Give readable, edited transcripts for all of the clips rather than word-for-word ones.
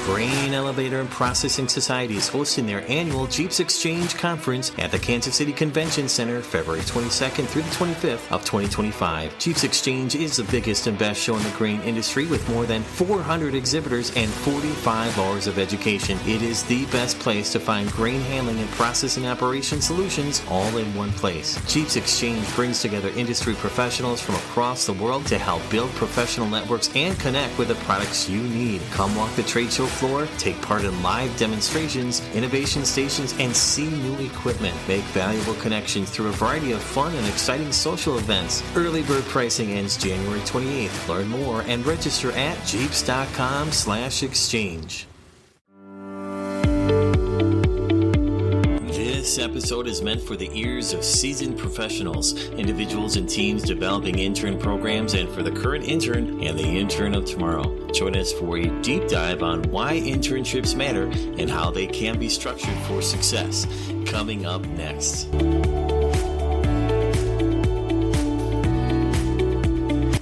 Grain Elevator and Processing Society is hosting their annual Jeeps Exchange Conference at the Kansas City Convention Center, February 22nd through the 25th of 2025. Jeeps Exchange is the biggest and best show in the grain industry with more than 400 exhibitors and 45 hours of education. It is the best place to find grain handling and processing operation solutions all in one place. Jeeps Exchange brings together industry professionals from across the world to help build professional networks and connect with the products you need. Come walk the trade show floor, take part in live demonstrations, innovation stations, and see new equipment. Make valuable connections through a variety of fun and exciting social events. Early bird pricing ends January 28th. Learn more and register at jeeps.com/exchange. This episode is meant for the ears of seasoned professionals, individuals and teams developing intern programs, and for the current intern and the intern of tomorrow. Join us for a deep dive on why internships matter and how they can be structured for success. Coming up next.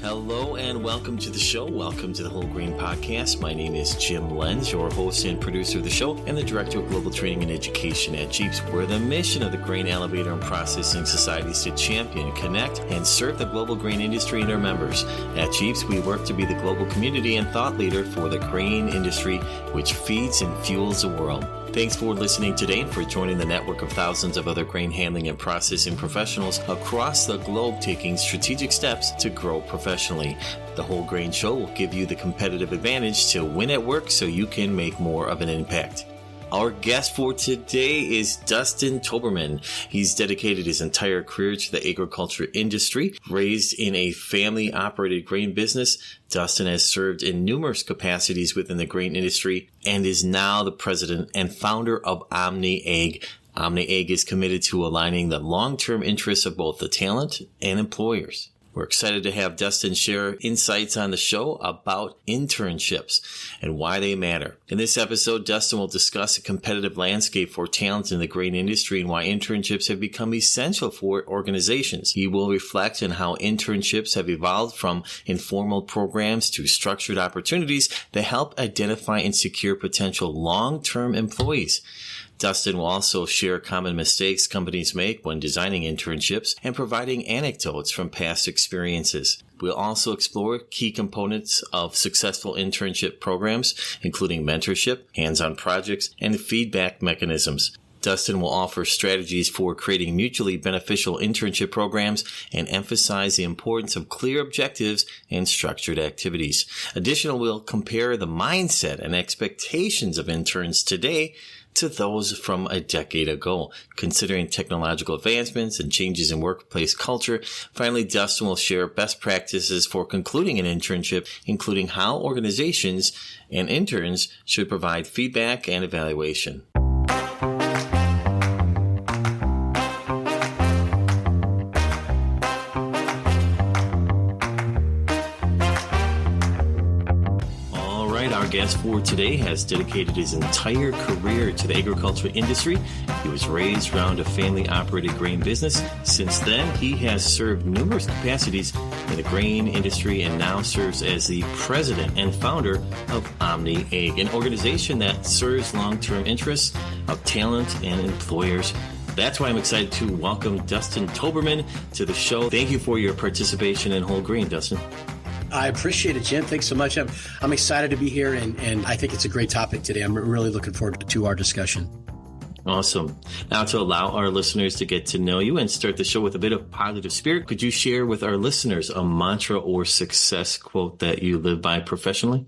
Hello and welcome to the show. Welcome to the Whole Grain Podcast. My name is Jim Lenz, your host and producer of the show and the Director of Global Training and Education at Jeeps, where the mission of the Grain Elevator and Processing Society is to champion, connect, and serve the global grain industry and our members. At Jeeps, we work to be the global community and thought leader for the grain industry, which feeds and fuels the world. Thanks for listening today and for joining the network of thousands of other grain handling and processing professionals across the globe taking strategic steps to grow professionally. The Whole Grain Show will give you the competitive advantage to win at work so you can make more of an impact. Our guest for today is Dustin Toberman. He's dedicated his entire career to the agriculture industry. Raised in a family-operated grain business, Dustin has served in numerous capacities within the grain industry and is now the president and founder of OMNI Ag. OMNI Ag is committed to aligning the long-term interests of both the talent and employers. We're excited to have Dustin share insights on the show about internships and why they matter. In this episode, Dustin will discuss the competitive landscape for talent in the grain industry and why internships have become essential for organizations. He will reflect on how internships have evolved from informal programs to structured opportunities that help identify and secure potential long-term employees. Dustin will also share common mistakes companies make when designing internships and providing anecdotes from past experiences. We'll also explore key components of successful internship programs, including mentorship, hands-on projects, and feedback mechanisms. Dustin will offer strategies for creating mutually beneficial internship programs and emphasize the importance of clear objectives and structured activities. Additionally, we'll compare the mindset and expectations of interns today to those from a decade ago, considering technological advancements and changes in workplace culture. Finally, Dustin will share best practices for concluding an internship, including how organizations and interns should provide feedback and evaluation. Our guest for today has dedicated his entire career to the agriculture industry. He was raised around a family-operated grain business. Since then, he has served numerous capacities in the grain industry and now serves as the president and founder of OMNI Ag, an organization that serves long-term interests of talent and employers. That's why I'm excited to welcome Dustin Toberman to the show. Thank you for your participation in Whole Grain, Dustin. I appreciate it, Jim. Thanks so much. I'm excited to be here, and I think it's a great topic today. I'm really looking forward to our discussion. Awesome. Now, to allow our listeners to get to know you and start the show with a bit of positive spirit, could you share with our listeners a mantra or success quote that you live by professionally?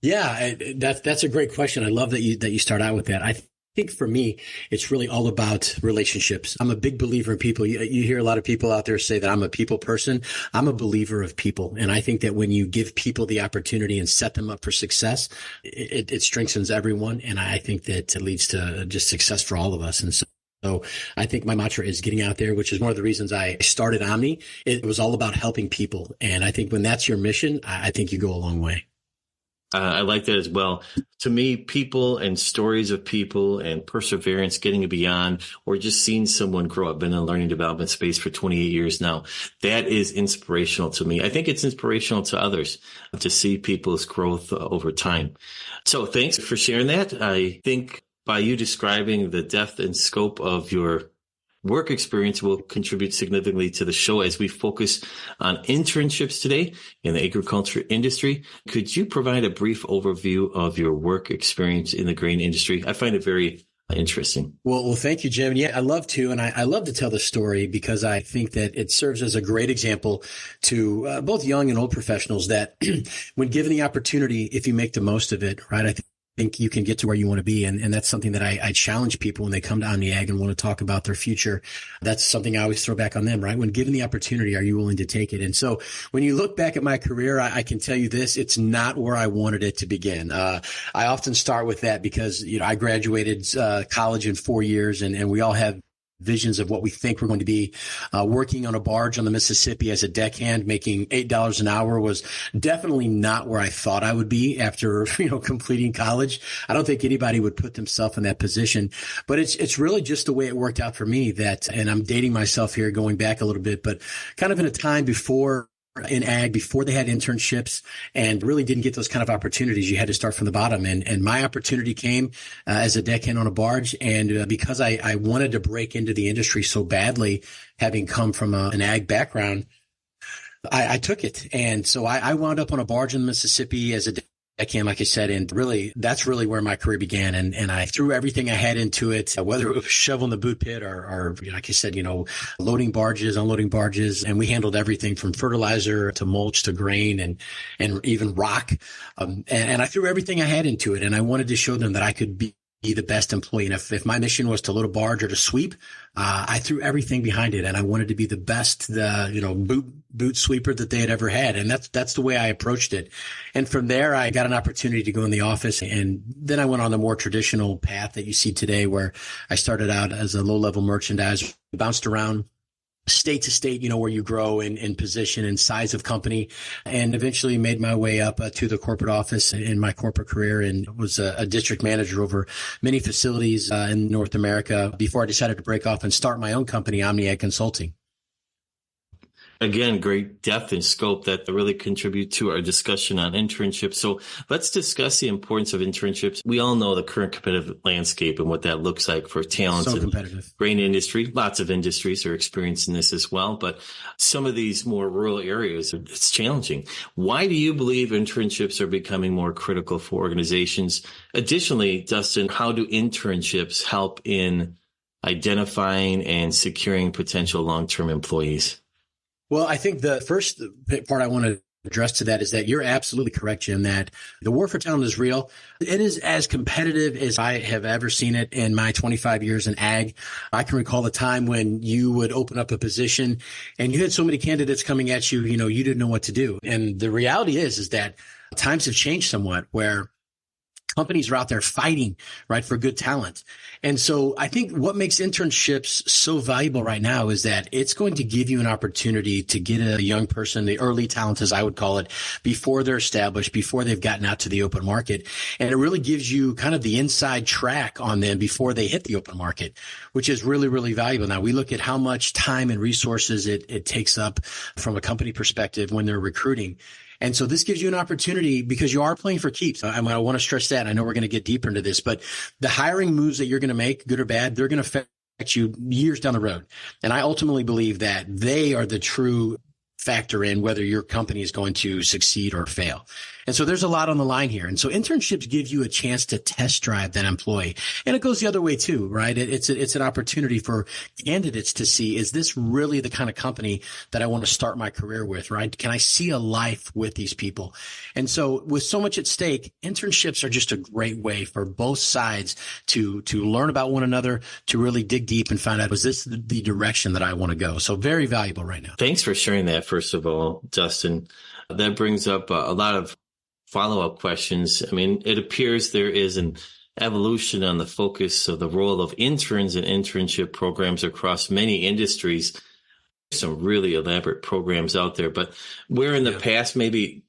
Yeah, that's a great question. I love that you start out with that. I think for me, it's really all about relationships. I'm a big believer in people. You hear a lot of people out there say that I'm a people person. I'm a believer of people. And I think that when you give people the opportunity and set them up for success, it strengthens everyone. And I think that it leads to just success for all of us. And so I think my mantra is getting out there, which is one of the reasons I started Omni. It was all about helping people. And I think when that's your mission, I think you go a long way. I like that as well. To me, people and stories of people and perseverance, getting beyond, or just seeing someone grow up. Been in the learning development space for 28 years now. That is inspirational to me. I think it's inspirational to others to see people's growth over time. So thanks for sharing that. I think by you describing the depth and scope of your work experience will contribute significantly to the show as we focus on internships today in the agriculture industry. Could you provide a brief overview of your work experience in the grain industry? I find it very interesting. Well, thank you, Jim. Yeah, I love to. And I love to tell the story because I think that it serves as a great example to both young and old professionals that when given the opportunity, if you make the most of it, right, I think you can get to where you want to be. And that's something that I challenge people when they come to OMNI Ag and want to talk about their future. That's something I always throw back on them, right? When given the opportunity, are you willing to take it? And so when you look back at my career, I can tell you this, it's not where I wanted it to begin. I often start with that because, I graduated college in 4 years and we all have visions of what we think we're going to be. Working on a barge on the Mississippi as a deckhand, making $8 an hour was definitely not where I thought I would be after, completing college. I don't think anybody would put themselves in that position, but it's really just the way it worked out for me and I'm dating myself here going back a little bit, but kind of in a time before in ag, before they had internships and really didn't get those kind of opportunities. You had to start from the bottom. And my opportunity came as a deckhand on a barge. And because I wanted to break into the industry so badly, having come from an ag background, I took it. And so I wound up on a barge in the Mississippi as a deckhand, like I said, and really, that's really where my career began. And I threw everything I had into it, whether it was shoveling the boot pit or like I said, loading barges, unloading barges. And we handled everything from fertilizer to mulch to grain and even rock. And I threw everything I had into it. And I wanted to show them that I could be the best employee. And if my mission was to load a barge or to sweep, I threw everything behind it. And I wanted to be the best, boot sweeper that they had ever had. And that's the way I approached it. And from there, I got an opportunity to go in the office. And then I went on the more traditional path that you see today, where I started out as a low-level merchandiser, bounced around state to state, where you grow in position and size of company, and eventually made my way up to the corporate office in my corporate career and was a district manager over many facilities in North America before I decided to break off and start my own company, OMNI Ag Consulting. Again, great depth and scope that really contribute to our discussion on internships. So let's discuss the importance of internships. We all know the current competitive landscape and what that looks like for talents in the grain industry. Lots of industries are experiencing this as well, but some of these more rural areas, it's challenging. Why do you believe internships are becoming more critical for organizations? Additionally, Dustin, how do internships help in identifying and securing potential long-term employees? Well, I think the first part I want to address to that is that you're absolutely correct, Jim, that the war for talent is real. It is as competitive as I have ever seen it in my 25 years in ag. I can recall the time when you would open up a position and you had so many candidates coming at you, you didn't know what to do. And the reality is that times have changed somewhat, where companies are out there fighting, right, for good talent. And so I think what makes internships so valuable right now is that it's going to give you an opportunity to get a young person, the early talent, as I would call it, before they're established, before they've gotten out to the open market. And it really gives you kind of the inside track on them before they hit the open market, which is really, really valuable. Now, we look at how much time and resources it takes up from a company perspective when they're recruiting. And so this gives you an opportunity because you are playing for keeps. I want to stress that. I know we're going to get deeper into this, but the hiring moves that you're going to make, good or bad, they're going to affect you years down the road. And I ultimately believe that they are the true factor in whether your company is going to succeed or fail. And so there's a lot on the line here. And so internships give you a chance to test drive that employee. And it goes the other way too, right? It's an opportunity for candidates to see, is this really the kind of company that I want to start my career with, right? Can I see a life with these people? And so with so much at stake, internships are just a great way for both sides to learn about one another, to really dig deep and find out, is this the direction that I want to go? So very valuable right now. Thanks for sharing that, first of all, Dustin. That brings up a lot of follow-up questions. I mean, it appears there is an evolution on the focus of the role of interns and internship programs across many industries. Some really elaborate programs out there, but where in the past maybe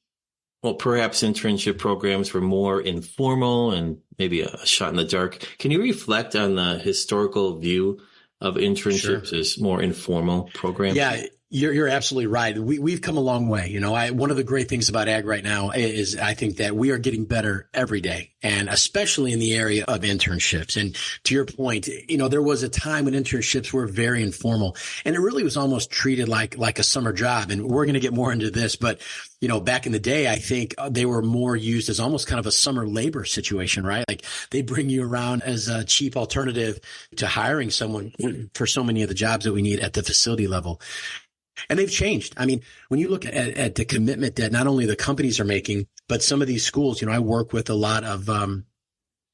well, perhaps internship programs were more informal and maybe a shot in the dark. Can you reflect on the historical view of internships Sure. as more informal programs? Yeah, you're absolutely right. We've come a long way. One of the great things about ag right now is I think that we are getting better every day, and especially in the area of internships. And to your point, there was a time when internships were very informal, and it really was almost treated like a summer job. And we're going to get more into this, but back in the day, I think they were more used as almost kind of a summer labor situation, right? Like they bring you around as a cheap alternative to hiring someone for so many of the jobs that we need at the facility level. And they've changed. I mean, when you look at the commitment that not only the companies are making, but some of these schools, I work with a lot of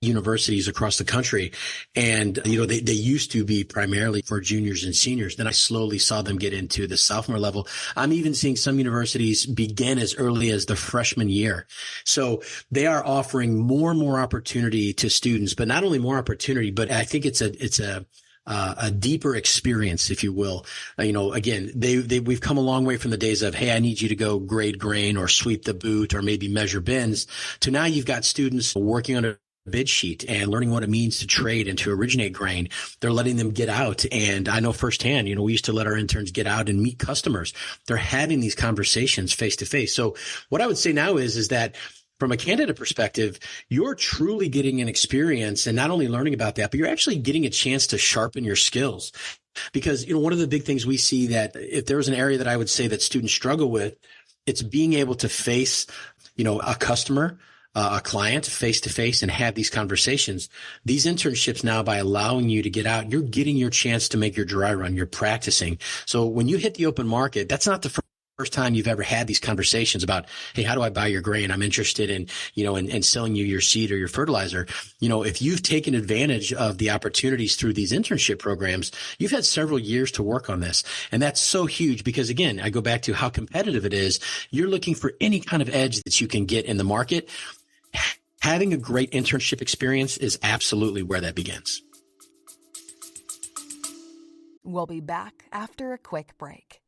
universities across the country, and they used to be primarily for juniors and seniors. Then I slowly saw them get into the sophomore level. I'm even seeing some universities begin as early as the freshman year. So they are offering more and more opportunity to students, but not only more opportunity, but I think it's a deeper experience, if you will. Again, we've come a long way from the days of, hey, I need you to go grade grain or sweep the boot or maybe measure bins, to now you've got students working on a bid sheet and learning what it means to trade and to originate grain. They're letting them get out. And I know firsthand, we used to let our interns get out and meet customers. They're having these conversations face to face. So what I would say now is that from a candidate perspective, you're truly getting an experience and not only learning about that, but you're actually getting a chance to sharpen your skills. Because, one of the big things we see that if there was an area that I would say that students struggle with, it's being able to face, a customer, a client face to face and have these conversations. These internships now, by allowing you to get out, you're getting your chance to make your dry run. You're practicing. So when you hit the open market, that's not the first time you've ever had these conversations about, hey, how do I buy your grain? I'm interested in, in selling you your seed or your fertilizer. If you've taken advantage of the opportunities through these internship programs, you've had several years to work on this. And that's so huge because, again, I go back to how competitive it is. You're looking for any kind of edge that you can get in the market. Having a great internship experience is absolutely where that begins. We'll be back after a quick break.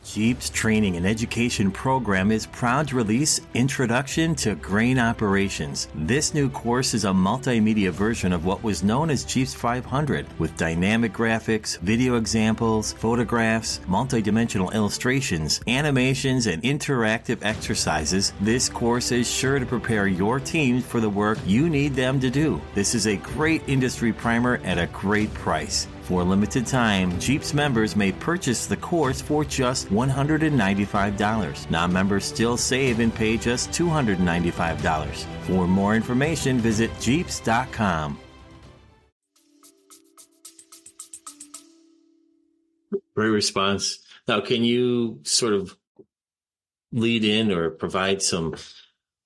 Jeep's training and education program is proud to release Introduction to Grain Operations. This new course is a multimedia version of what was known as Jeep's 500, with dynamic graphics, video examples, photographs, multidimensional illustrations, animations, and interactive exercises. This course is sure to prepare your team for the work you need them to do. This is a great industry primer at a great price. For a limited time, Jeep's members may purchase the course for just $195. Non-members still save and pay just $295. For more information, visit Jeeps.com. Great response. Now, can you sort of lead in or provide some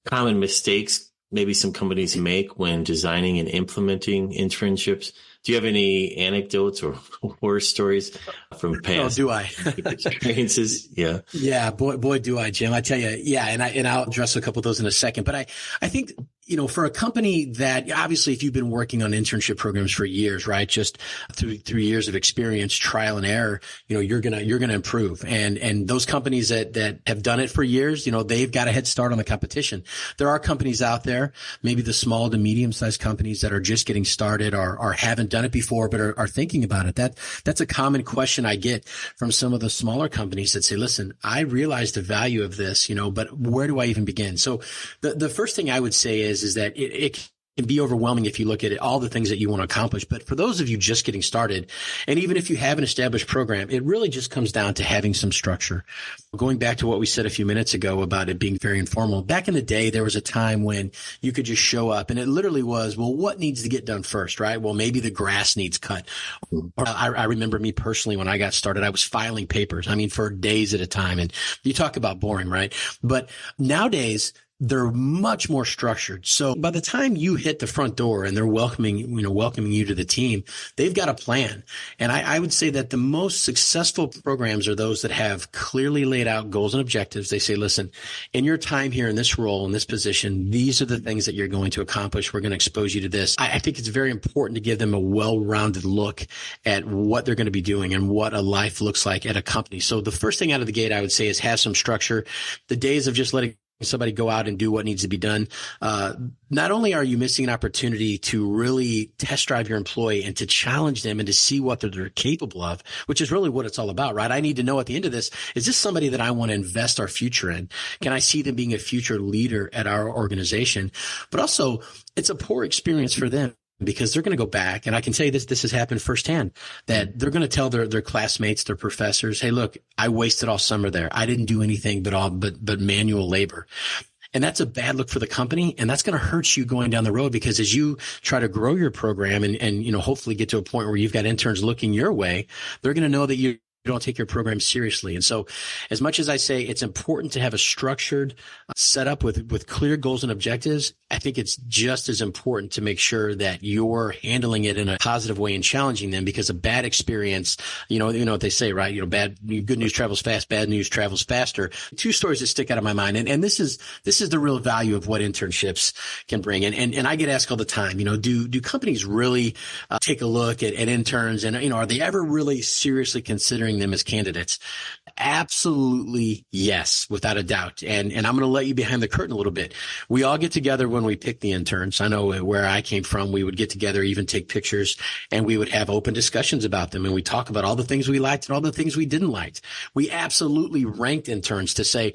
common mistakes maybe some companies make when designing and implementing internships? Do you have any anecdotes or horror stories from past experiences? Yeah. Yeah, boy, do I, Jim. I tell you, yeah, and I'll address a couple of those in a second. But I think, for a company that obviously if you've been working on internship programs for years, right, just through years of experience, trial and error, you're gonna improve. And those companies that have done it for years, they've got a head start on the competition. There are companies out there, maybe the small to medium sized companies that are just getting started or haven't done it before, but are thinking about it. That's a common question I get from some of the smaller companies that say, listen, I realize the value of this, but where do I even begin? So the first thing I would say is that it can be overwhelming if you look at it, all the things that you want to accomplish. But for those of you just getting started, and even if you have an established program, it really just comes down to having some structure. Going back to what we said a few minutes ago about it being very informal, back in the day, there was a time when you could just show up and it literally was, well, what needs to get done first, right? Well, maybe the grass needs cut. Or I remember me personally, when I got started, I was filing papers. For days at a time. And you talk about boring, right? But nowadays, they're much more structured. So by the time you hit the front door and they're welcoming you to the team, they've got a plan. And I would say that the most successful programs are those that have clearly laid out goals and objectives. They say, listen, in your time here in this role, in this position, these are the things that you're going to accomplish. We're going to expose you to this. I think it's very important to give them a well-rounded look at what they're going to be doing and what a life looks like at a company. So the first thing out of the gate, I would say, is have some structure. The days of just letting somebody go out and do what needs to be done, not only are you missing an opportunity to really test drive your employee and to challenge them and to see what they're capable of, which is really what it's all about, right? I need to know at the end of this, is this somebody that I want to invest our future in? Can I see them being a future leader at our organization? But also, it's a poor experience for them, because they're going to go back, and I can tell you this has happened firsthand, that they're going to tell their classmates, their professors, hey, look, I wasted all summer there. I didn't do anything but manual labor. And that's a bad look for the company. And that's going to hurt you going down the road, because as you try to grow your program and hopefully get to a point where you've got interns looking your way, they're going to know that you don't take your program seriously. And so as much as I say it's important to have a structured setup with clear goals and objectives, I think it's just as important to make sure that you're handling it in a positive way and challenging them, because a bad experience, you know what they say, right? Good news travels fast, bad news travels faster. Two stories that stick out of my mind. And this is the real value of what internships can bring. And I get asked all the time, do companies really take a look at interns, and, are they ever really seriously considering them as candidates? Absolutely yes, without a doubt. And I'm going to let you behind the curtain a little bit. We all get together when we pick the interns. I know where I came from, we would get together, even take pictures, and we would have open discussions about them. And we talk about all the things we liked and all the things we didn't like. We absolutely ranked interns to say,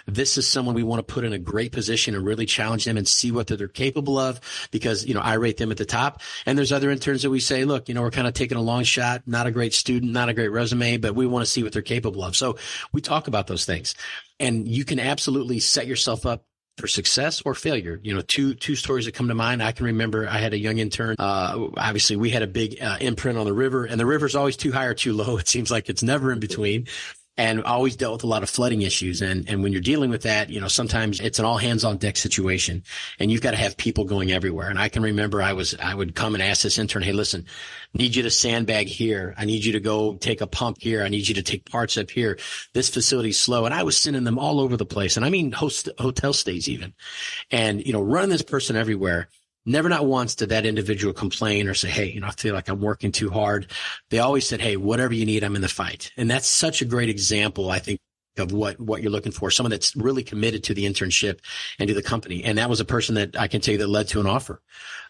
this is someone we want to put in a great position and really challenge them and see what they're capable of, because, I rate them at the top. And there's other interns that we say, look, we're kind of taking a long shot, not a great student, not a great resume, but we want to see what they're capable of. So we talk about those things, and you can absolutely set yourself up for success or failure. Two stories that come to mind. I can remember I had a young intern. Obviously we had a big imprint on the river, and the river's always too high or too low. It seems like it's never in between. And always dealt with a lot of flooding issues. And when you're dealing with that, sometimes it's an all hands on deck situation, and you've got to have people going everywhere. And I can remember I would come and ask this intern, hey, listen, need you to sandbag here. I need you to go take a pump here. I need you to take parts up here. This facility's slow. And I was sending them all over the place. And I mean, hotel stays even, and, running this person everywhere. Never not once did that individual complain or say, hey, I feel like I'm working too hard. They always said, hey, whatever you need, I'm in the fight. And that's such a great example, I think, of what you're looking for. Someone that's really committed to the internship and to the company. And that was a person that I can tell you that led to an offer,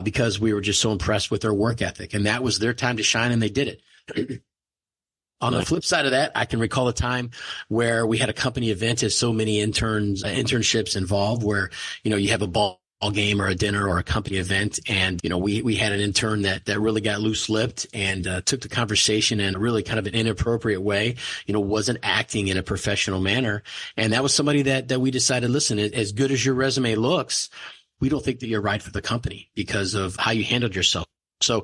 because we were just so impressed with their work ethic. And that was their time to shine, and they did it. On the flip side of that, I can recall a time where we had a company event, as so many internships involved, where, you have a ball game or a dinner or a company event. And, we had an intern that really got loose-lipped and took the conversation in a really kind of an inappropriate way, wasn't acting in a professional manner. And that was somebody that we decided, listen, as good as your resume looks, we don't think that you're right for the company because of how you handled yourself. So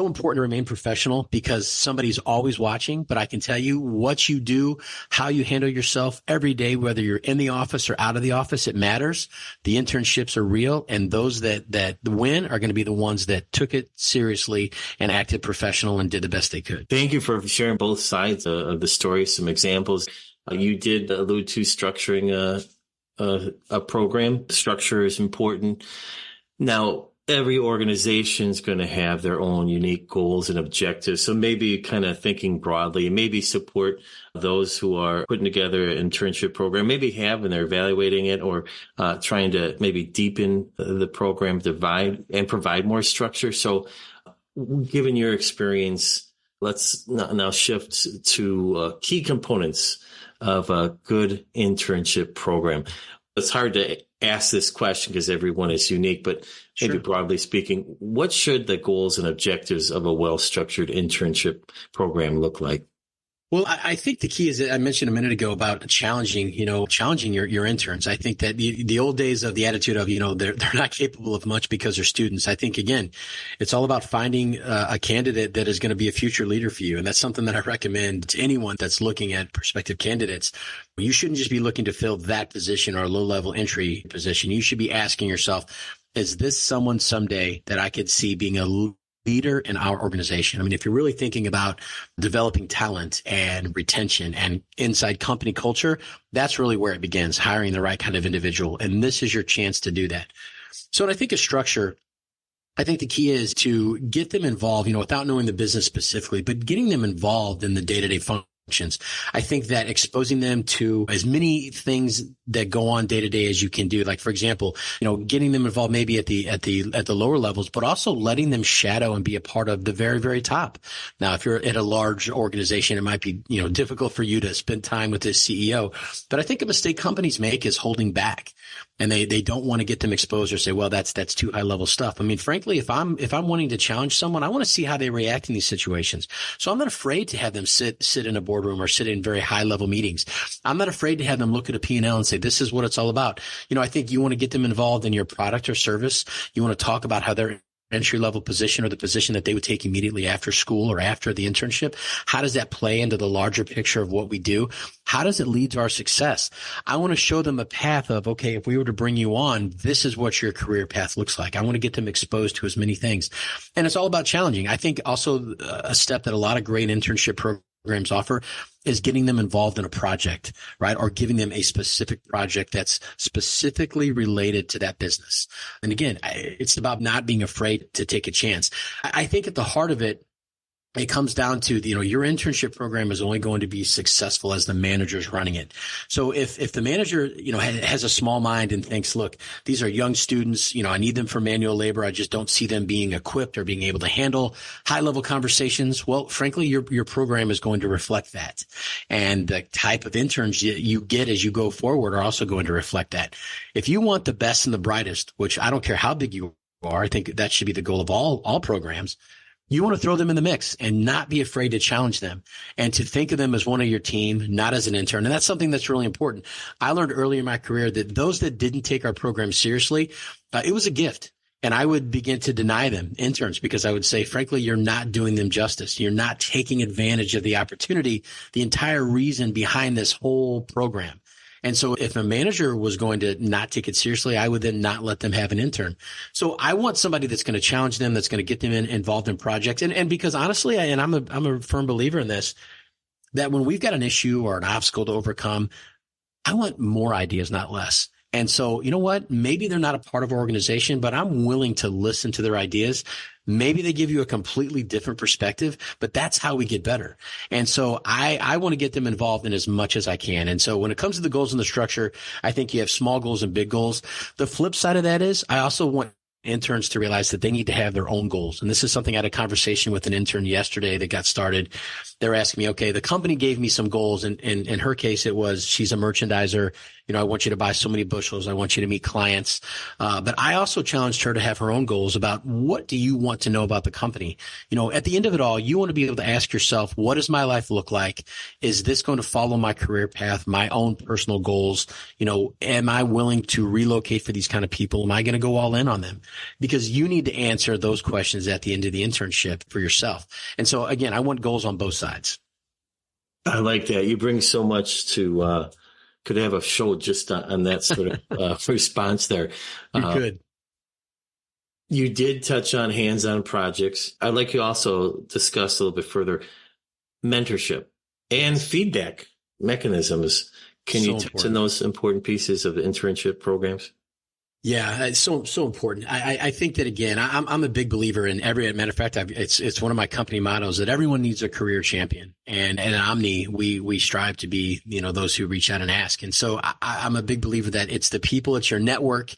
important to remain professional, because somebody's always watching. But I can tell you, what you do, how you handle yourself every day, whether you're in the office or out of the office, it matters. The internships are real, and those that win are going to be the ones that took it seriously and acted professional and did the best they could. Thank you for sharing both sides of the story, some examples. You did allude to structuring a program. Structure is important. Now, every organization is going to have their own unique goals and objectives. So maybe kind of thinking broadly, maybe support those who are putting together an internship program, maybe have and they're evaluating it, or trying to maybe deepen the program, divide and provide more structure. So given your experience, let's now shift to key components of a good internship program. It's hard to ask this question because everyone is unique, but maybe Sure. Broadly speaking, what should the goals and objectives of a well-structured internship program look like? Well, I think the key is that I mentioned a minute ago about challenging your interns. I think that the old days of the attitude of, they're not capable of much because they're students. I think, again, it's all about finding a candidate that is going to be a future leader for you. And that's something that I recommend to anyone that's looking at prospective candidates. You shouldn't just be looking to fill that position or a low-level entry position. You should be asking yourself, is this someone someday that I could see being a leader in our organization? I mean, if you're really thinking about developing talent and retention and inside company culture, that's really where it begins, hiring the right kind of individual. And this is your chance to do that. So when I think of structure, I think the key is to get them involved, without knowing the business specifically, but getting them involved in the day-to-day I think that exposing them to as many things that go on day to day as you can do, like, for example, getting them involved maybe at the lower levels, but also letting them shadow and be a part of the very, very top. Now, if you're at a large organization, it might be, difficult for you to spend time with this CEO, but I think a mistake companies make is holding back. And they don't want to get them exposed or say, well, that's too high level stuff. I mean, frankly, if I'm wanting to challenge someone, I want to see how they react in these situations. So I'm not afraid to have them sit in a boardroom or sit in very high level meetings. I'm not afraid to have them look at a P&L and say, this is what it's all about. I think you want to get them involved in your product or service. You want to talk about how they're entry level position or the position that they would take immediately after school or after the internship. How does that play into the larger picture of what we do? How does it lead to our success? I want to show them a path of, okay, if we were to bring you on, this is what your career path looks like. I want to get them exposed to as many things. And it's all about challenging. I think also a step that a lot of great internship programs offer is getting them involved in a project, right? Or giving them a specific project that's specifically related to that business. And again, it's about not being afraid to take a chance. I think at the heart of it, it comes down to, your internship program is only going to be successful as the manager's running it. So if the manager, has a small mind and thinks, look, these are young students, I need them for manual labor. I just don't see them being equipped or being able to handle high level conversations. Well, frankly, your program is going to reflect that. And the type of interns you get as you go forward are also going to reflect that. If you want the best and the brightest, which I don't care how big you are, I think that should be the goal of all programs. You want to throw them in the mix and not be afraid to challenge them and to think of them as one of your team, not as an intern. And that's something that's really important. I learned early in my career that those that didn't take our program seriously, it was a gift. And I would begin to deny them interns because I would say, frankly, you're not doing them justice. You're not taking advantage of the opportunity, the entire reason behind this whole program. And so if a manager was going to not take it seriously, I would then not let them have an intern. So I want somebody that's going to challenge them, that's going to get them involved in projects. And because honestly, I'm a firm believer in this, that when we've got an issue or an obstacle to overcome, I want more ideas, not less. And so, you know what? Maybe they're not a part of our organization, but I'm willing to listen to their ideas. Maybe they give you a completely different perspective, but that's how we get better. And so I want to get them involved in as much as I can. And so when it comes to the goals and the structure, I think you have small goals and big goals. The flip side of that is I also want interns to realize that they need to have their own goals. And this is something I had a conversation with an intern yesterday that got started. They're asking me, okay, the company gave me some goals. And in her case, it was she's a merchandiser. I want you to buy so many bushels. I want you to meet clients. But I also challenged her to have her own goals about what do you want to know about the company? At the end of it all, you want to be able to ask yourself, what does my life look like? Is this going to follow my career path, my own personal goals? Am I willing to relocate for these kind of people? Am I going to go all in on them? Because you need to answer those questions at the end of the internship for yourself. And so again, I want goals on both sides. I like that. You bring so much to, could have a show just on that sort of response there. You could. You did touch on hands-on projects. I'd like you also discuss a little bit further mentorship and feedback mechanisms. Can you touch on those important pieces of the internship programs? Yeah, it's so important. I think that again, I'm a big believer in matter of fact, it's one of my company mottos that everyone needs a career champion. And at OMNI, we strive to be, those who reach out and ask. And so I'm a big believer that it's the people, it's your network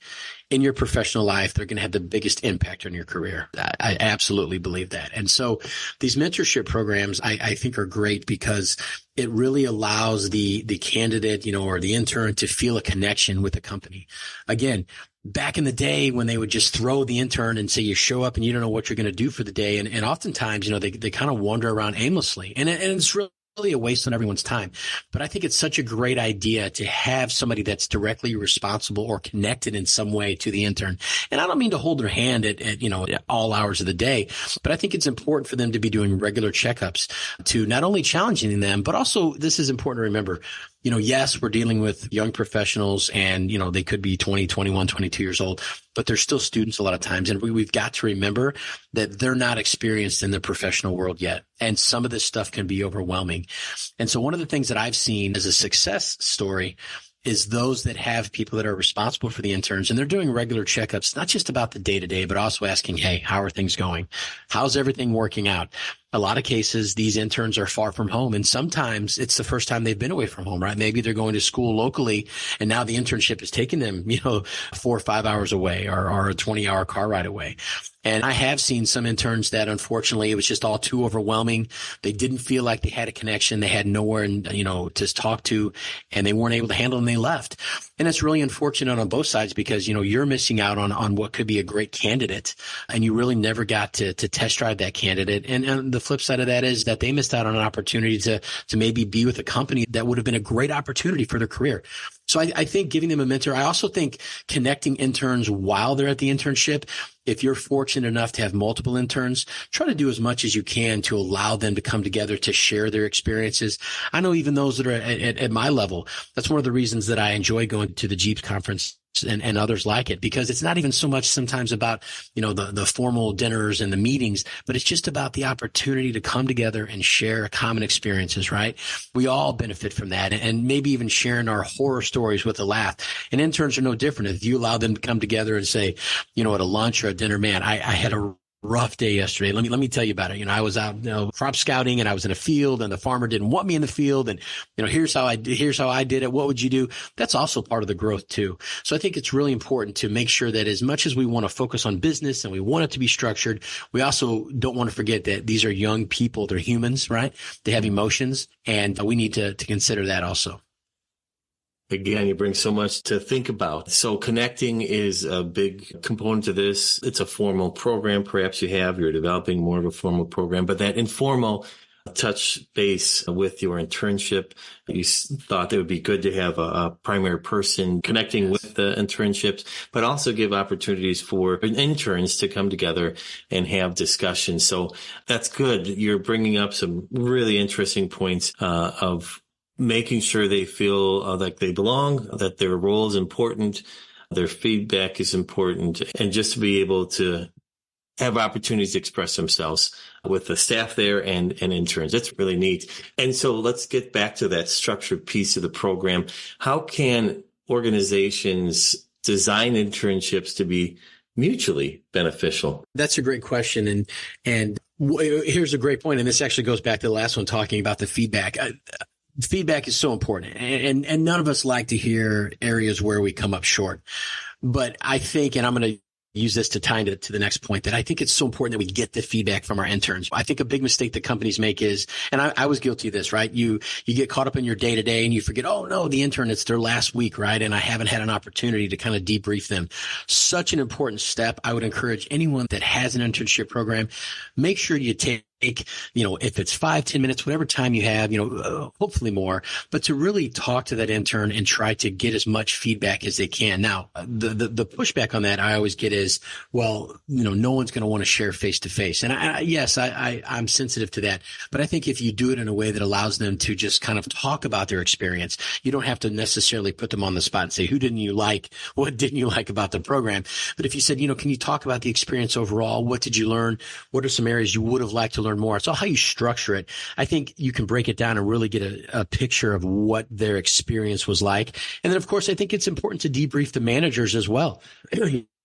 in your professional life, they're going to have the biggest impact on your career. I absolutely believe that. And so these mentorship programs, I think are great because it really allows the candidate, or the intern to feel a connection with the company. Again, back in the day when they would just throw the intern and say you show up and you don't know what you're going to do for the day. And oftentimes, they kind of wander around aimlessly and it's really a waste on everyone's time. But I think it's such a great idea to have somebody that's directly responsible or connected in some way to the intern. And I don't mean to hold their hand at all hours of the day, but I think it's important for them to be doing regular checkups to not only challenging them, but also this is important to remember. Yes, we're dealing with young professionals and, they could be 20, 21, 22 years old, but they're still students a lot of times. And we've got to remember that they're not experienced in the professional world yet. And some of this stuff can be overwhelming. And so one of the things that I've seen as a success story is those that have people that are responsible for the interns, and they're doing regular checkups, not just about the day to day, but also asking, hey, how are things going? How's everything working out? A lot of cases, these interns are far from home, and sometimes it's the first time they've been away from home, right? Maybe they're going to school locally, and now the internship is taking them, 4 or 5 hours away, or a 20-hour car ride away. And I have seen some interns that, unfortunately, it was just all too overwhelming. They didn't feel like they had a connection. They had nowhere, to talk to, and they weren't able to handle it, and they left. And it's really unfortunate on both sides because, you're missing out on what could be a great candidate, and you really never got to test drive that candidate. And the flip side of that is that they missed out on an opportunity to maybe be with a company that would have been a great opportunity for their career. So I think giving them a mentor, I also think connecting interns while they're at the internship. If you're fortunate enough to have multiple interns, try to do as much as you can to allow them to come together to share their experiences. I know even those that are at my level, that's one of the reasons that I enjoy going to the Jeeps conference and others like it, because it's not even so much sometimes about, the formal dinners and the meetings, but it's just about the opportunity to come together and share common experiences, right? We all benefit from that, and maybe even sharing our horror stories with a laugh. And interns are no different. If you allow them to come together and say, at a lunch or a dinner, man, I had a rough day yesterday. Let me tell you about it. I was out, crop scouting, and I was in a field, and the farmer didn't want me in the field. And, here's how I did it. What would you do? That's also part of the growth too. So I think it's really important to make sure that as much as we want to focus on business and we want it to be structured, we also don't want to forget that these are young people. They're humans, right? They have emotions, and we need to consider that also. Again, you bring so much to think about. So connecting is a big component to this. It's a formal program. Perhaps you're developing more of a formal program, but that informal touch base with your internship, you thought it would be good to have a primary person connecting with the internships, but also give opportunities for interns to come together and have discussions. So that's good. You're bringing up some really interesting points of making sure they feel like they belong, that their role is important, their feedback is important, and just to be able to have opportunities to express themselves with the staff there and interns. That's really neat. And so let's get back to that structured piece of the program. How can organizations design internships to be mutually beneficial? That's a great question. And here's a great point. And this actually goes back to the last one, talking about the feedback. Feedback is so important, and none of us like to hear areas where we come up short. But I think, and I'm going to use this to tie into the next point, that I think it's so important that we get the feedback from our interns. I think a big mistake that companies make is, and I was guilty of this, right? You get caught up in your day to day and you forget, oh no, the intern, it's their last week, right? And I haven't had an opportunity to kind of debrief them. Such an important step. I would encourage anyone that has an internship program, make sure you take, if it's 5-10 minutes, whatever time you have, hopefully more, but to really talk to that intern and try to get as much feedback as they can. Now, the pushback on that I always get is, well, no one's going to want to share face to face. And I'm sensitive to that. But I think if you do it in a way that allows them to just kind of talk about their experience, you don't have to necessarily put them on the spot and say, who didn't you like? What didn't you like about the program? But if you said, can you talk about the experience overall? What did you learn? What are some areas you would have liked to learn more? So how you structure it, I think you can break it down and really get a picture of what their experience was like. And then, of course, I think it's important to debrief the managers as well.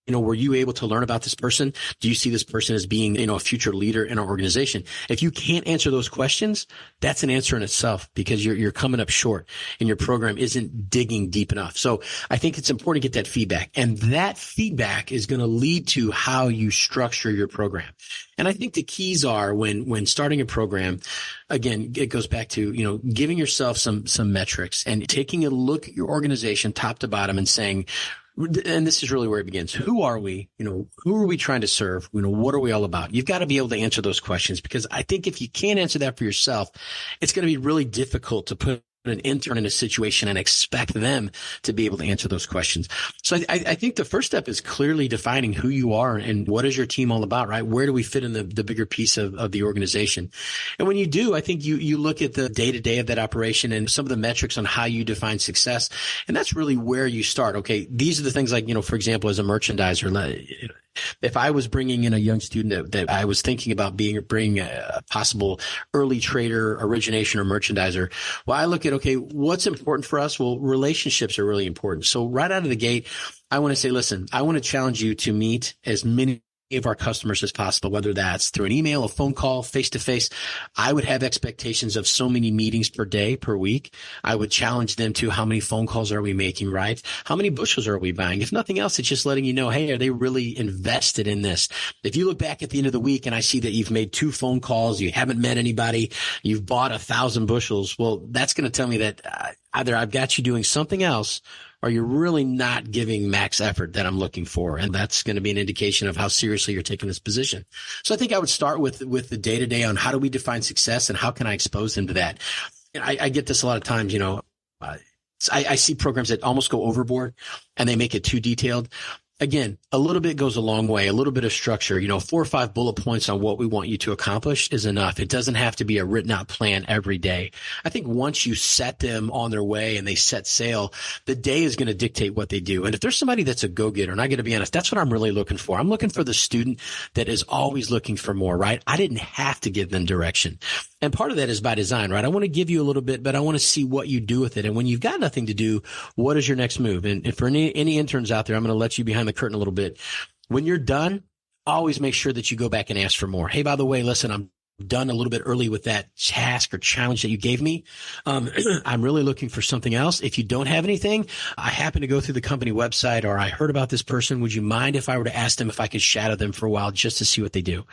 Were you able to learn about this person? Do you see this person as being, a future leader in our organization? If you can't answer those questions, that's an answer in itself, because you're coming up short and your program isn't digging deep enough. So I think it's important to get that feedback, and that feedback is going to lead to how you structure your program. And I think the keys are when starting a program, again, it goes back to, giving yourself some metrics and taking a look at your organization top to bottom and saying, and this is really where it begins. Who are we? Who are we trying to serve? What are we all about? You've got to be able to answer those questions, because I think if you can't answer that for yourself, it's going to be really difficult to put an intern in a situation and expect them to be able to answer those questions. So I think the first step is clearly defining who you are and what is your team all about, right? Where do we fit in the bigger piece of the organization? And when you do, I think you look at the day-to-day of that operation and some of the metrics on how you define success. And that's really where you start. Okay, these are the things like, for example, as a merchandiser, if I was bringing in a young student that I was thinking about bringing a possible early trader, origination, or merchandiser, well, I look at, okay, what's important for us? Well, relationships are really important. So right out of the gate, I want to say, listen, I want to challenge you to meet as many of our customers as possible, whether that's through an email, a phone call, face to face. I would have expectations of so many meetings per day, per week. I would challenge them to how many phone calls are we making, right? How many bushels are we buying? If nothing else, it's just letting you know, hey, are they really invested in this? If you look back at the end of the week and I see that you've made 2 phone calls, you haven't met anybody, you've bought 1,000 bushels, well, that's going to tell me that either I've got you doing something else, or you're really not giving max effort that I'm looking for. And that's going to be an indication of how seriously you're taking this position. So I think I would start with the day-to-day on how do we define success and how can I expose them to that? I get this a lot of times, I see programs that almost go overboard and they make it too detailed. Again, a little bit goes a long way, a little bit of structure, 4 or 5 bullet points on what we want you to accomplish is enough. It doesn't have to be a written out plan every day. I think once you set them on their way and they set sail, the day is going to dictate what they do. And if there's somebody that's a go-getter, and I got to be honest, that's what I'm really looking for. I'm looking for the student that is always looking for more, right? I didn't have to give them direction. And part of that is by design, right? I want to give you a little bit, but I want to see what you do with it. And when you've got nothing to do, what is your next move? And for any interns out there, I'm going to let you behind the curtain a little bit. When you're done, always make sure that you go back and ask for more. Hey, by the way, listen, I'm done a little bit early with that task or challenge that you gave me. I'm really looking for something else. If you don't have anything, I happen to go through the company website or I heard about this person. Would you mind if I were to ask them if I could shadow them for a while just to see what they do?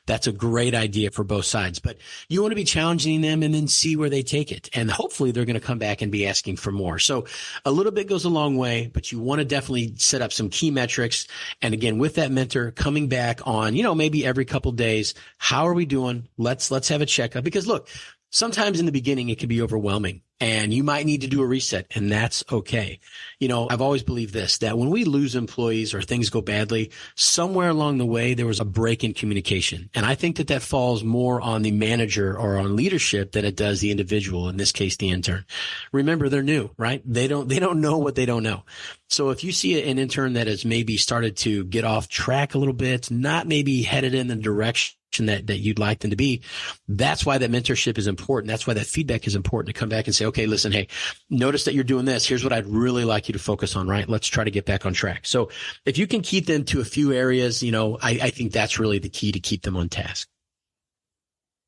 That's a great idea for both sides, but you want to be challenging them and then see where they take it. And hopefully they're going to come back and be asking for more. So a little bit goes a long way, but you want to definitely set up some key metrics. And again, with that mentor coming back on, maybe every couple of days, how are we doing? Let's have a checkup because look, sometimes in the beginning it can be overwhelming and you might need to do a reset and that's okay. I've always believed this, that when we lose employees or things go badly, somewhere along the way, there was a break in communication. And I think that falls more on the manager or on leadership than it does the individual, in this case, the intern. Remember, they're new, right? They don't know what they don't know. So if you see an intern that has maybe started to get off track a little bit, not maybe headed in the direction that you'd like them to be, that's why that mentorship is important. That's why that feedback is important, to come back and say, okay, listen, hey, notice that you're doing this. Here's what I'd really like you to focus on, right? Let's try to get back on track. So if you can keep them to a few areas, I think that's really the key to keep them on task.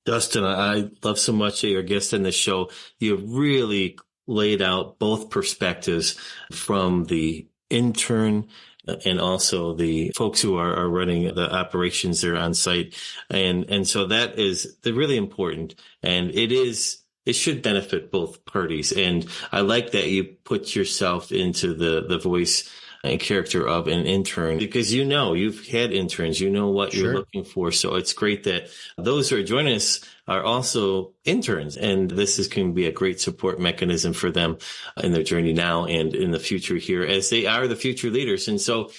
Dustin, I love so much that you're a guest on this show. You really laid out both perspectives from the intern and also the folks who are running the operations there on site. And so that is really important. And it should benefit both parties. And I like that you put yourself into the voice and character of an intern, because you've had interns, what you're looking for. So it's great that those who are joining us are also interns, and this can be a great support mechanism for them in their journey now and in the future here, as they are the future leaders. And so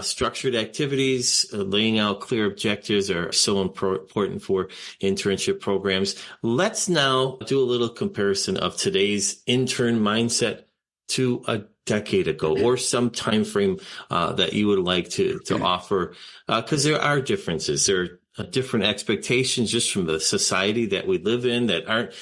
structured activities, laying out clear objectives are so important for internship programs. Let's now do a little comparison of today's intern mindset to a decade ago, or some time frame that you would like to offer, because there are differences. There are different expectations just from the society that we live in that aren't,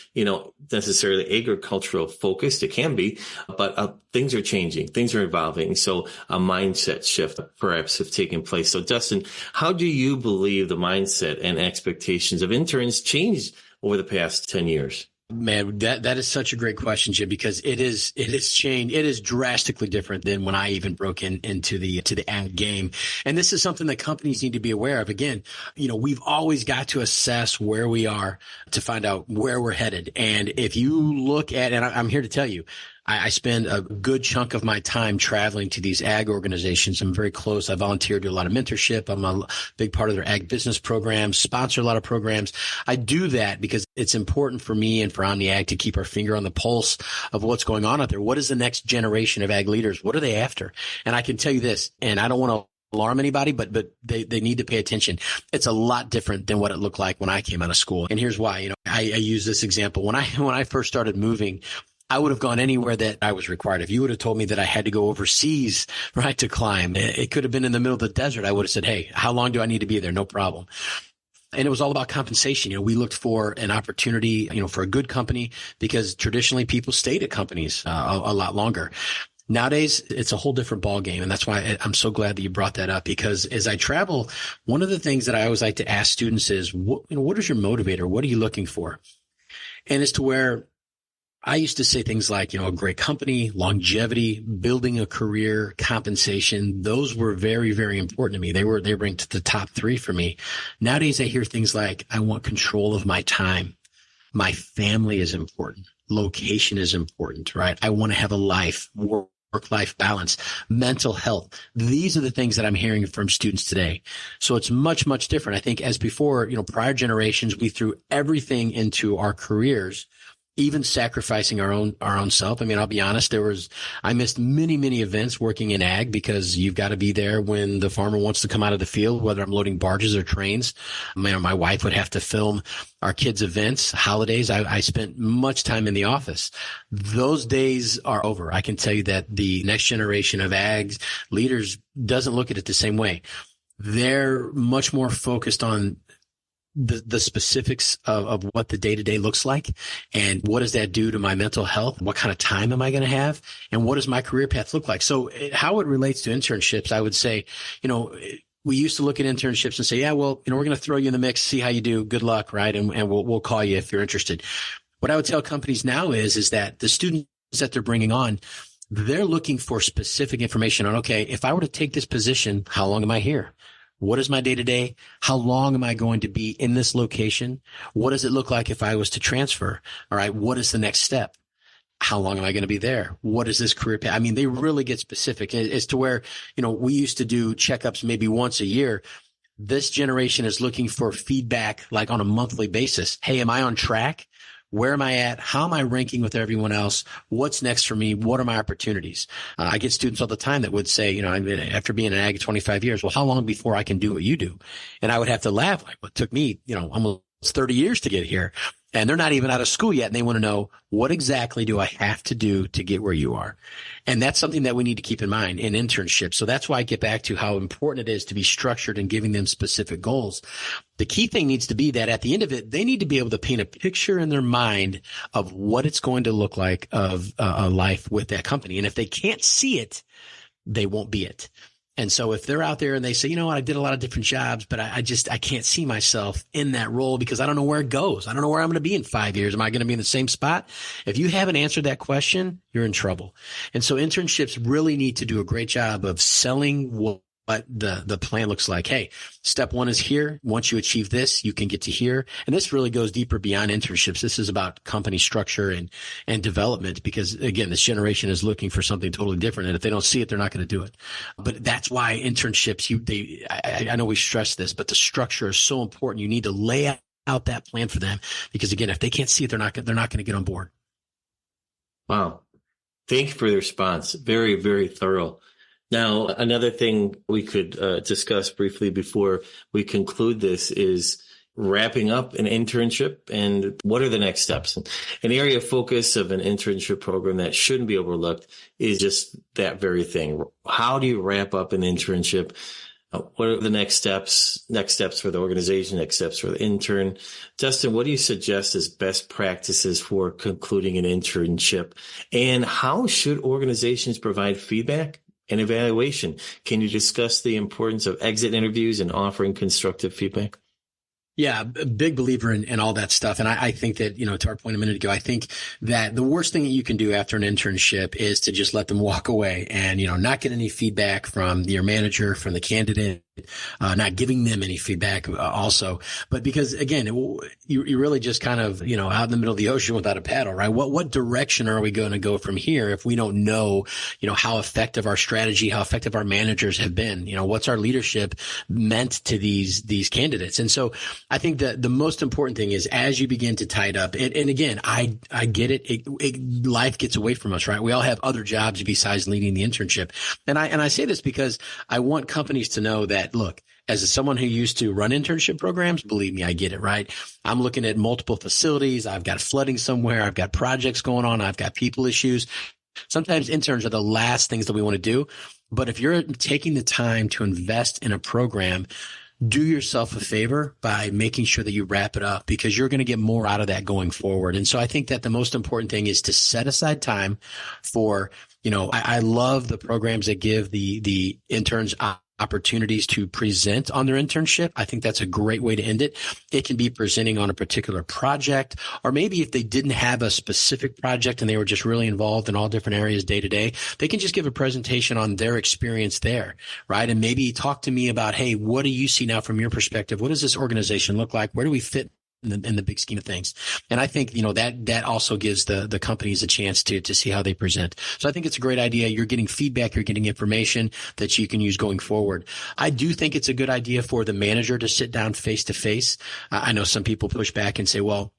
necessarily agricultural focused. It can be, but things are changing, things are evolving. So a mindset shift perhaps have taken place. So Dustin, how do you believe the mindset and expectations of interns changed over the past 10 years? Man, that is such a great question, Jim, because it is changed. It is drastically different than when I even broke into the ag game. And this is something that companies need to be aware of. Again, we've always got to assess where we are to find out where we're headed. And if you look at, and I'm here to tell you, I spend a good chunk of my time traveling to these ag organizations. I'm very close. I volunteer, do a lot of mentorship. I'm a big part of their ag business programs, sponsor a lot of programs. I do that because it's important for me and for OMNI Ag to keep our finger on the pulse of what's going on out there. What is the next generation of ag leaders? What are they after? And I can tell you this, and I don't want to alarm anybody, but they need to pay attention. It's a lot different than what it looked like when I came out of school. And here's why. I use this example. When I first started moving I would have gone anywhere that I was required. If you would have told me that I had to go overseas, right, to climb, it could have been in the middle of the desert. I would have said, hey, how long do I need to be there? No problem. And it was all about compensation. We looked for an opportunity, for a good company, because traditionally people stayed at companies a lot longer. Nowadays, it's a whole different ball game. And that's why I'm so glad that you brought that up, because as I travel, one of the things that I always like to ask students is, what is your motivator? What are you looking for? And as to where I used to say things like, a great company, longevity, building a career, compensation. Those were very, very important to me. They ranked the top 3 for me. Nowadays, I hear things like, I want control of my time. My family is important. Location is important, right? I want to have a life, work-life balance, mental health. These are the things that I'm hearing from students today. So it's much, much different. I think as before, prior generations, we threw everything into our careers, even sacrificing our own self. I mean, I'll be honest, I missed many, many events working in ag, because you've got to be there when the farmer wants to come out of the field, whether I'm loading barges or trains. My wife would have to film our kids' events, holidays. I spent much time in the office. Those days are over. I can tell you that the next generation of ag leaders doesn't look at it the same way. They're much more focused on the specifics of what the day-to-day looks like, and what does that do to my mental health? What kind of time am I going to have? And what does my career path look like? So how it relates to internships, I would say, we used to look at internships and say, yeah, well, we're going to throw you in the mix, see how you do. Good luck. Right. And we'll call you if you're interested. What I would tell companies now is that the students that they're bringing on, they're looking for specific information on, okay, if I were to take this position, how long am I here? What is my day-to-day? How long am I going to be in this location? What does it look like if I was to transfer? All right. What is the next step? How long am I going to be there? What is this career path? I mean, they really get specific as to where, we used to do checkups maybe once a year. This generation is looking for feedback like on a monthly basis. Hey, am I on track? Where am I at? How am I ranking with everyone else? What's next for me? What are my opportunities? I get students all the time that would say, after being an ag 25 years, well, how long before I can do what you do? And I would have to laugh. Like, well, it took me, almost 30 years to get here. And they're not even out of school yet. And they want to know, what exactly do I have to do to get where you are? And that's something that we need to keep in mind in internships. So that's why I get back to how important it is to be structured and giving them specific goals. The key thing needs to be that at the end of it, they need to be able to paint a picture in their mind of what it's going to look like of a life with that company. And if they can't see it, they won't be it. And so if they're out there and they say, I did a lot of different jobs, but I can't see myself in that role because I don't know where it goes. I don't know where I'm going to be in 5 years. Am I going to be in the same spot? If you haven't answered that question, you're in trouble. And so internships really need to do a great job of selling what the plan looks like. Hey, step 1 is here. Once you achieve this, you can get to here. And this really goes deeper beyond internships. This is about company structure and development, because again, this generation is looking for something totally different. And if they don't see it, they're not going to do it. But that's why internships, I know we stress this, but the structure is so important. You need to lay out that plan for them, because again, if they can't see it, they're not going to get on board. Wow. Thank you for the response. Very, very thorough. Now, another thing we could discuss briefly before we conclude this is wrapping up an internship and what are the next steps. An area of focus of an internship program that shouldn't be overlooked is just that very thing. How do you wrap up an internship? What are the next steps for the organization, next steps for the intern? Dustin, what do you suggest as best practices for concluding an internship? And how should organizations provide feedback and evaluation? Can you discuss the importance of exit interviews and offering constructive feedback? Yeah, a big believer in all that stuff. And I think that, to our point a minute ago, I think that the worst thing that you can do after an internship is to just let them walk away and, not get any feedback from your manager, from the candidate, not giving them any feedback also. But because again, you really just kind of, out in the middle of the ocean without a paddle, right? What direction are we going to go from here if we don't know, how effective our strategy, how effective our managers have been? What's our leadership meant to these candidates? And so I think that the most important thing is as you begin to tie it up, and again, I get it, life gets away from us, right? We all have other jobs besides leading the internship. And I say this because I want companies to know that, look, as someone who used to run internship programs, believe me, I get it, right? I'm looking at multiple facilities. I've got flooding somewhere. I've got projects going on. I've got people issues. Sometimes interns are the last things that we want to do. But if you're taking the time to invest in a program, do yourself a favor by making sure that you wrap it up, because you're going to get more out of that going forward. And so I think that the most important thing is to set aside time for, I love the programs that give the interns opportunities to present on their internship. I think that's a great way to end it. It can be presenting on a particular project, or maybe if they didn't have a specific project and they were just really involved in all different areas day to day, they can just give a presentation on their experience there, right? And maybe talk to me about, hey, what do you see now from your perspective? What does this organization look like? Where do we fit in the big scheme of things? And I think, that also gives the companies a chance to see how they present. So I think it's a great idea. You're getting feedback, you're getting information that you can use going forward. I do think it's a good idea for the manager to sit down face to face. I know some people push back and say, well,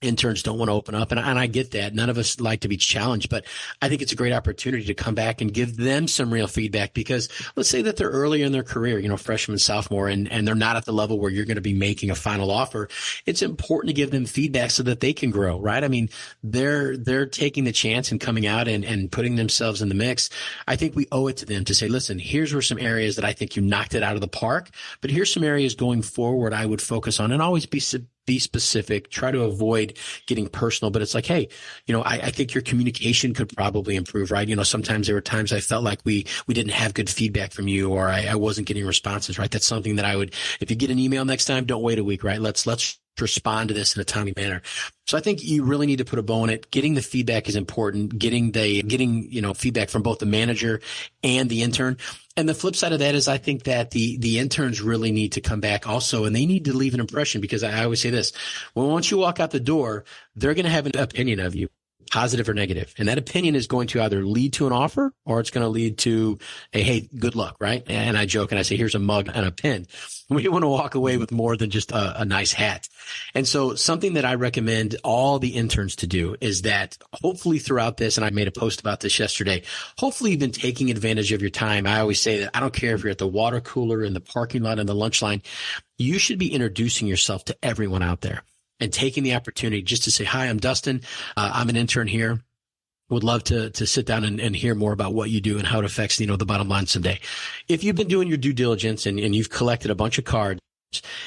interns don't want to open up. And I get that. None of us like to be challenged, but I think it's a great opportunity to come back and give them some real feedback, because let's say that they're earlier in their career, freshman, sophomore, and they're not at the level where you're going to be making a final offer. It's important to give them feedback so that they can grow, right? I mean, they're taking the chance and coming out and putting themselves in the mix. I think we owe it to them to say, listen, here's where some areas that I think you knocked it out of the park, but here's some areas going forward I would focus on, and always be specific, try to avoid getting personal, but it's like, hey, I think your communication could probably improve, right? Sometimes there were times I felt like we didn't have good feedback from you, or I wasn't getting responses, right? That's something that if you get an email next time, don't wait a week, right? Let's respond to this in a timely manner. So I think you really need to put a bow on it. Getting the feedback is important. Getting feedback from both the manager and the intern. And the flip side of that is I think that the interns really need to come back also, and they need to leave an impression, because I always say this: once you walk out the door, they're going to have an opinion of you, positive or negative. And that opinion is going to either lead to an offer, or it's going to lead to hey, good luck, right? And I joke and I say, here's a mug and a pen. We want to walk away with more than just a nice hat. And so something that I recommend all the interns to do is that hopefully throughout this, and I made a post about this yesterday, hopefully you've been taking advantage of your time. I always say that I don't care if you're at the water cooler, in the parking lot, in the lunch line, you should be introducing yourself to everyone out there and taking the opportunity just to say, hi, I'm Dustin. I'm an intern here. Would love to sit down and hear more about what you do and how it affects, the bottom line someday. If you've been doing your due diligence and you've collected a bunch of cards,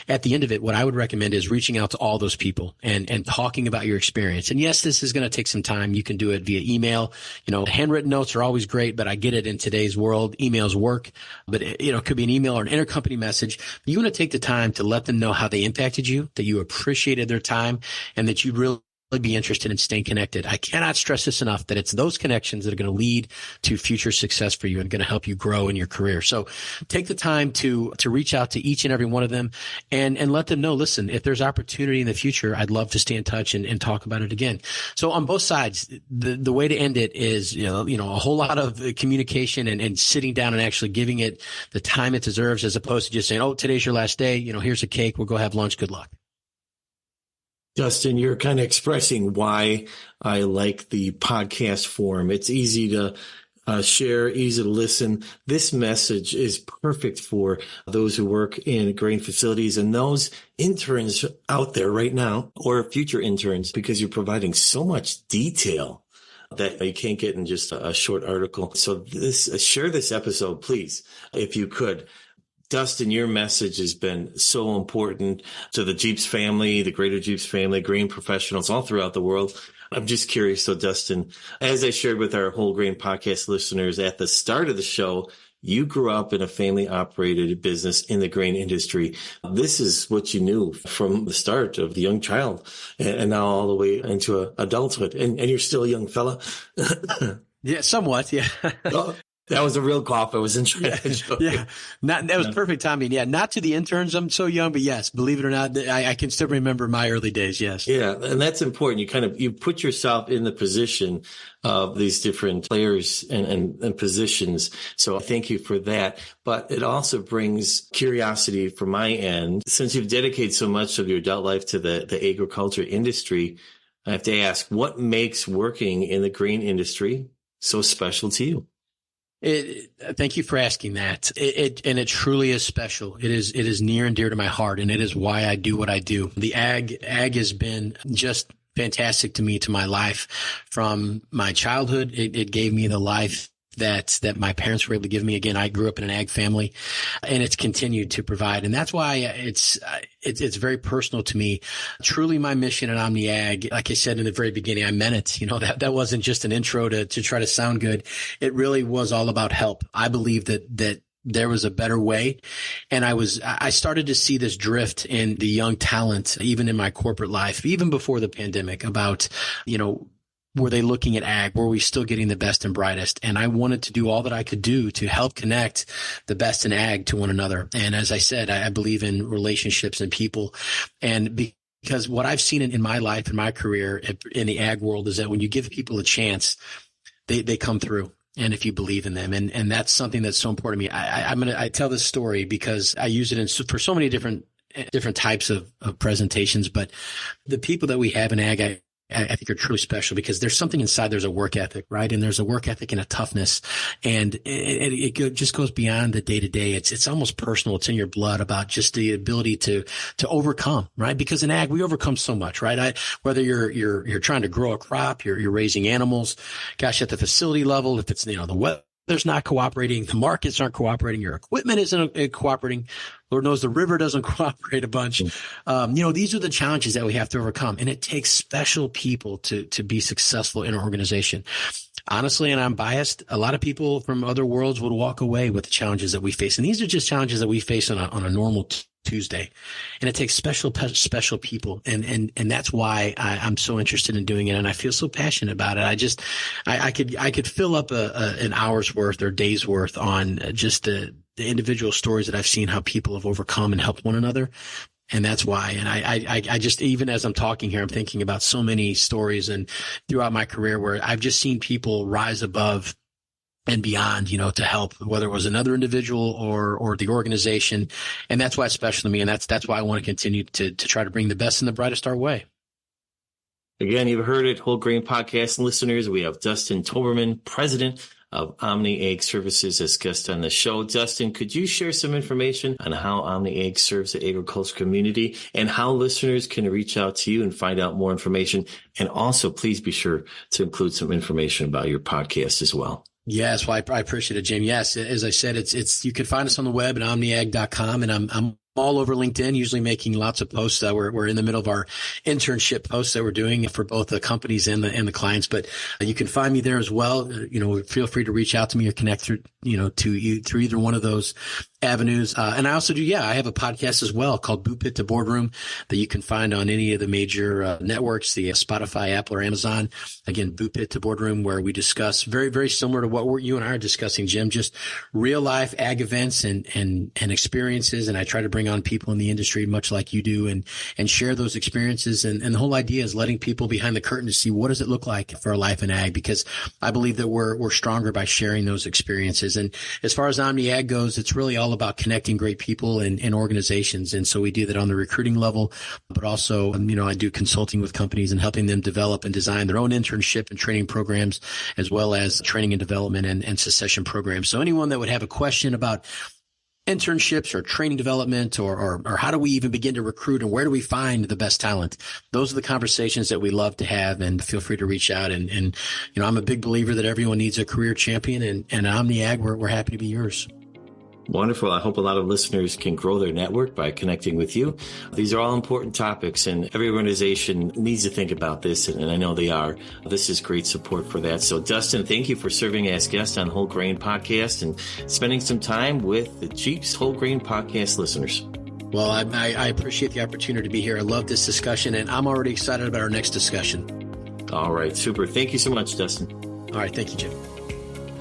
at the end of it, what I would recommend is reaching out to all those people and talking about your experience. And yes, this is going to take some time. You can do it via email. Handwritten notes are always great, but I get it, in today's world, emails work. But it could be an email or an intercompany message. You want to take the time to let them know how they impacted you, that you appreciated their time, and that you really be interested in staying connected. I cannot stress this enough, that it's those connections that are going to lead to future success for you and going to help you grow in your career. So take the time to reach out to each and every one of them and let them know, listen, if there's opportunity in the future, I'd love to stay in touch and talk about it again. So on both sides, the way to end it is, a whole lot of communication and sitting down and actually giving it the time it deserves, as opposed to just saying, oh, today's your last day. Here's a cake. We'll go have lunch. Good luck. Dustin, you're kind of expressing why I like the podcast form. It's easy to share, easy to listen. This message is perfect for those who work in grain facilities and those interns out there right now, or future interns, because you're providing so much detail that you can't get in just a short article. So share this episode, please, if you could. Dustin, your message has been so important to the Jeeps family, the greater Jeeps family, grain professionals all throughout the world. I'm just curious. So, Dustin, as I shared with our Whole Grain podcast listeners at the start of the show, you grew up in a family-operated business in the grain industry. This is what you knew from the start of the young child and now all the way into adulthood. And you're still a young fella. Yeah, somewhat. Yeah. That was a real cough. I was enjoying it. Yeah. That was perfect timing. Yeah. Not to the interns. I'm so young, but yes, believe it or not, I can still remember my early days. Yes. Yeah. And that's important. You put yourself in the position of these different players and positions. So thank you for that. But it also brings curiosity from my end. Since you've dedicated so much of your adult life to the agriculture industry, I have to ask, what makes working in the grain industry so special to you? Thank you for asking that. And it truly is special. It is near and dear to my heart, and it is why I do what I do. The ag has been just fantastic to me, to my life from my childhood. It gave me the life that my parents were able to give me. Again, I grew up in an ag family, and it's continued to provide. And that's why it's very personal to me. Truly my mission at OMNI Ag, like I said in the very beginning, I meant it. That wasn't just an intro to try to sound good. It really was all about help. I believe that there was a better way. And I started to see this drift in the young talent, even in my corporate life, even before the pandemic, about, were they looking at ag? Were we still getting the best and brightest? And I wanted to do all that I could do to help connect the best in ag to one another. And as I said, I believe in relationships and people. And because what I've seen in my life, in my career in the ag world, is that when you give people a chance, they come through. And if you believe in them, and that's something that's so important to me. I tell this story because I use it for so many different types of presentations, but the people that we have in ag, I think are truly special because there's something inside. There's a work ethic, right? And there's a work ethic and a toughness, and it just goes beyond the day to day. It's almost personal. It's in your blood about just the ability to overcome, right? Because in ag, we overcome so much, right? Whether you're trying to grow a crop, you're raising animals, gosh, at the facility level, if it's, the weather's not cooperating, the markets aren't cooperating, your equipment isn't cooperating. Lord knows the river doesn't cooperate a bunch. These are the challenges that we have to overcome. And it takes special people to be successful in an organization. Honestly, and I'm biased, a lot of people from other worlds would walk away with the challenges that we face. And these are just challenges that we face on a normal Tuesday. And it takes special people. And that's why I'm so interested in doing it. And I feel so passionate about it. I could fill up an hour's worth or day's worth on just the individual stories that I've seen, how people have overcome and helped one another. And that's why. And I just, even as I'm talking here, I'm thinking about so many stories and throughout my career where I've just seen people rise above and beyond, to help, whether it was another individual or the organization. And that's why it's special to me. And that's why I want to continue to try to bring the best and the brightest our way. Again, you've heard it, Whole Grain Podcast listeners. We have Dustin Toberman, president of OMNI Ag Services, as guest on the show. Dustin, could you share some information on how OMNI Ag serves the agriculture community and how listeners can reach out to you and find out more information? And also, please be sure to include some information about your podcast as well. Yes, well, I appreciate it, Jim. Yes, as I said, it's you can find us on the web at omniag.com, and I'm all over LinkedIn, usually making lots of posts. We're in the middle of our internship posts that we're doing for both the companies and the clients. But you can find me there as well. Feel free to reach out to me or connect through either one of those avenues. And I also I have a podcast as well called Boot Pit to Boardroom that you can find on any of the major networks, the Spotify, Apple, or Amazon. Again, Boot Pit to Boardroom, where we discuss very, very similar to what you and I are discussing, Jim, just real life ag events and experiences. And I try to bring on people in the industry, much like you do, and share those experiences. And the whole idea is letting people behind the curtain to see what does it look like for a life in ag, because I believe that we're stronger by sharing those experiences. And as far as OMNI Ag goes, it's really all about connecting great people and organizations. And so we do that on the recruiting level, but also, I do consulting with companies and helping them develop and design their own internship and training programs, as well as training and development and succession programs. So anyone that would have a question about internships or training development or how do we even begin to recruit and where do we find the best talent? Those are the conversations that we love to have, and feel free to reach out. And I'm a big believer that everyone needs a career champion, and OMNI Ag, we're happy to be yours. Wonderful. I hope a lot of listeners can grow their network by connecting with you. These are all important topics, and every organization needs to think about this, and I know they are. This is great support for that. So, Dustin, thank you for serving as guest on Whole Grain Podcast and spending some time with the Jeeps Whole Grain Podcast listeners. Well, I appreciate the opportunity to be here. I love this discussion, and I'm already excited about our next discussion. All right. Super. Thank you so much, Dustin. All right. Thank you, Jim.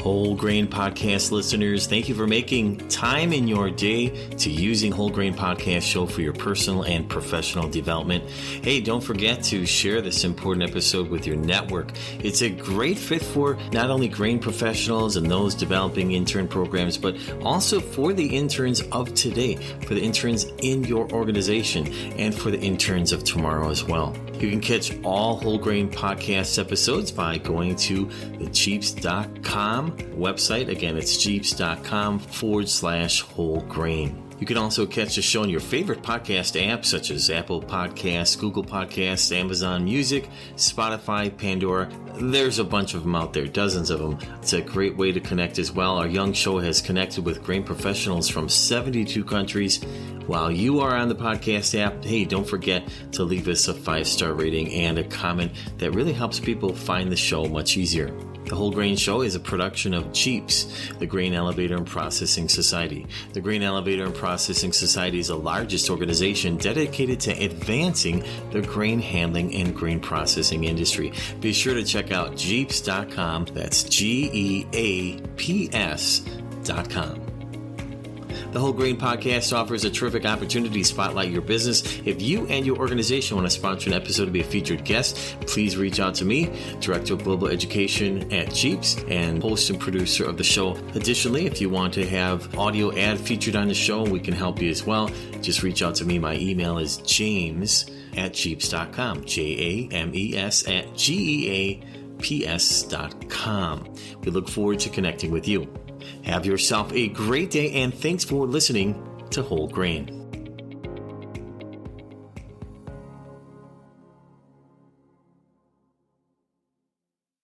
Whole Grain Podcast listeners, thank you for making time in your day to using Whole Grain Podcast show for your personal and professional development. Hey, don't forget to share this important episode with your network. It's a great fit for not only grain professionals and those developing intern programs, but also for the interns of today, for the interns in your organization, and for the interns of tomorrow as well. You can catch all Whole Grain Podcast episodes by going to thejeeps.com Website, again, it's jeeps.com/whole grain. You can also catch the show on your favorite podcast apps such as Apple Podcasts, Google Podcasts, Amazon Music, Spotify, Pandora. There's a bunch of them out there, dozens of them. It's a great way to connect as well. Our young show has connected with grain professionals from 72 countries. While you are on the podcast app, hey, don't forget to leave us a 5-star rating and a comment. That really helps people find the show much easier. The Whole Grain Show is a production of JEEPS, the Grain Elevator and Processing Society. The Grain Elevator and Processing Society is the largest organization dedicated to advancing the grain handling and grain processing industry. Be sure to check out jeeps.com. That's GEAPS.com. The Whole Grain Podcast offers a terrific opportunity to spotlight your business. If you and your organization want to sponsor an episode to be a featured guest, please reach out to me, Director of Global Education at Jeeps and host and producer of the show. Additionally, if you want to have audio ad featured on the show, we can help you as well. Just reach out to me. My email is james@jeeps.com, JAMES@GEAPS.com. We look forward to connecting with you. Have yourself a great day, and thanks for listening to Whole Grain.